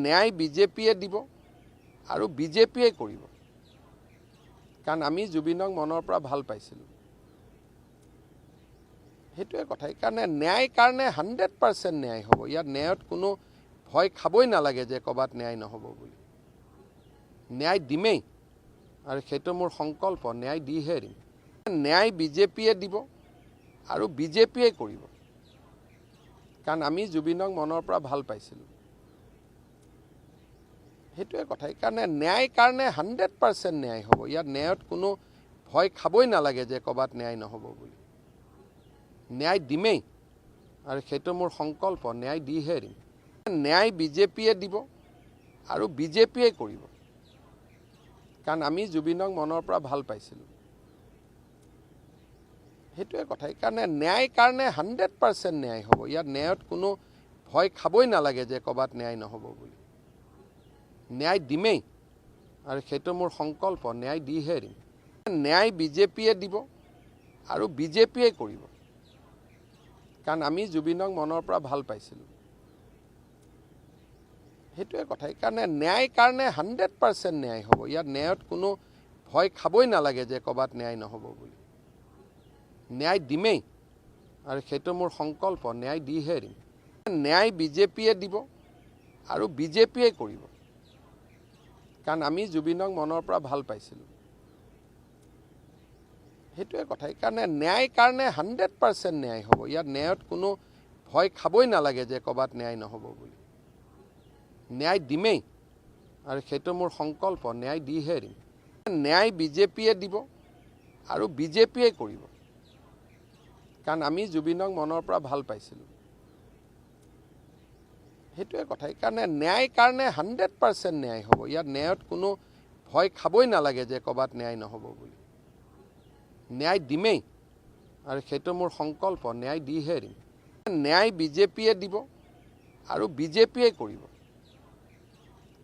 ন্যায় বিজেপিয়ে দিব আৰু বিজেপিয়ে কৰিব কাৰণ আমি জুবিনক মনৰ পৰা ভাল পাইছিলোঁ সেইটোৱে কথা কাৰণে ন্যায় কাৰণে 100% ন্যায় হ'ব ইয়াত ন্যায়ত কোনো ভয় খাবই নালাগে যে কবাত ন্যায় নহ'ব বুলি ন্যায় দিমেই আৰু সেইটো মোৰ সংকল্প ন্যায় দিহে দিম ন্যায় বিজেপিয়ে দিব আৰু বিজেপিয়ে কৰিব কাৰণ আমি জুবিনক মনৰ পৰা ভাল পাইছিলোঁ সেইটোৱে কথা কাৰণে ন্যায় কাৰণে 100% ন্যায় হ'ব ইয়াত ন্যায়ত কোনো ভয় খাবই নালাগে যে কবাত ন্যায় নহ'ব বুলি ন্যায় দিমেই আৰু সেইটো মোৰ সংকল্প ন্যায় দিহে দিম ন্যায় বিজেপিয়ে দিব আৰু বিজেপিয়ে কৰিব কাৰণ আমি জুবিনক মনৰ পৰা ভাল পাইছিলোঁ সেইটোৱে কথা কাৰণে ন্যায় কাৰণে 100% ন্যায় হ'ব ইয়াত ন্যায়ত কোনো ভয় খাবই নালাগে যে কবাত ন্যায় নহ'ব বুলি ন্যায় দিমেই আৰু সেইটো মোৰ সংকল্প ন্যায় দিহে দিম ন্যায় বিজেপিয়ে দিব আৰু বিজেপিয়ে কৰিব কাৰণ আমি জুবিনক মনৰ পৰা ভাল পাইছিলোঁ সেইটোৱে কথা কাৰণে ন্যায় কাৰণে 100% ন্যায় হ'ব ইয়াত ন্যায়ত কোনো ভয় খাবই নালাগে যে কবাত ন্যায় নহ'ব বুলি ন্যায় দিমেই আৰু সেইটো মোৰ সংকল্প ন্যায় দিহে দিম ন্যায় বিজেপিয়ে দিব আৰু বিজেপিয়ে কৰিব কাৰণ আমি জুবিনক মনৰ পৰা ভাল পাইছিলোঁ সেইটোৱে কথা কাৰণে ন্যায় কাৰণে 100% ন্যায় হ'ব ইয়াত ন্যায়ত কোনো ভয় খাবই নালাগে যে কবাত ন্যায় নহ'ব বুলি ন্যায় দিমেই আৰু সেইটো মোৰ সংকল্প ন্যায় দিহে দিম ন্যায় বিজেপিয়ে দিব আৰু বিজেপিয়ে কৰিব কাৰণ আমি জুবিনক মনৰ পৰা ভাল পাইছিলোঁ সেইটোৱে কথা কাৰণে ন্যায় কাৰণে 100% ন্যায় হ'ব ইয়াত ন্যায়ত কোনো ভয় খাবই নালাগে যে কবাত ন্যায় নহ'ব বুলি ন্যায় দিমেই আৰু সেইটো মোৰ সংকল্প ন্যায় দিহে দিম ন্যায় বিজেপিয়ে দিব আৰু বিজেপিয়ে কৰিব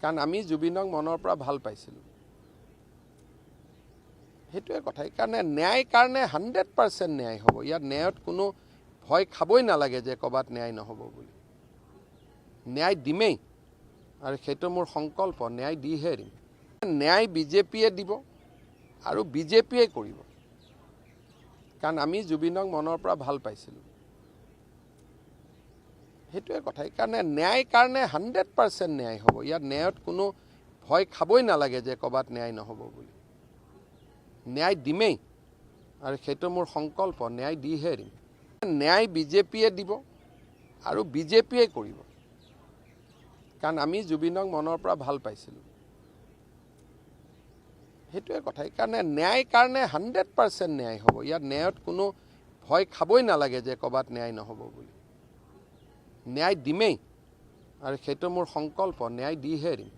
কাৰণ আমি জুবিনক মনৰ পৰা ভাল পাইছিলোঁ সেইটোৱে কথা কাৰণে ন্যায় কাৰণে 100% ন্যায় হ'ব ইয়াত ন্যায়ত কোনো ভয় খাবই নালাগে যে কবাত ন্যায় নহ'ব বুলি ন্যায় দিমেই আৰু সেইটো মোৰ সংকল্প ন্যায় দিহে দিম ন্যায় বিজেপিয়ে দিব আৰু বিজেপিয়ে কৰিব কাৰণ আমি জুবিনক মনৰ পৰা ভাল পাইছিলোঁ সেইটোৱে কথা কাৰণে ন্যায় কাৰণে 100% ন্যায় হ'ব ইয়াত ন্যায়ত কোনো ভয় খাবই নালাগে যে কবাত ন্যায় নহ'ব বুলি ন্যায় দিমেই আৰু সেইটো মোৰ সংকল্প ন্যায় দিহে দিম ন্যায় বিজেপিয়ে দিব আৰু বিজেপিয়ে কৰিব কাৰণ আমি জুবিনক মনৰ পৰা ভাল পাইছিলোঁ সেইটোৱে কথা কাৰণে ন্যায় কাৰণে 100% ন্যায় হ'ব ইয়াত ন্যায়ত কোনো ভয় খাবই নালাগে যে কবাত ন্যায় নহ'ব বুলি ন্যায় দিমেই আৰু সেইটো মোৰ সংকল্প ন্যায় দিহে দিম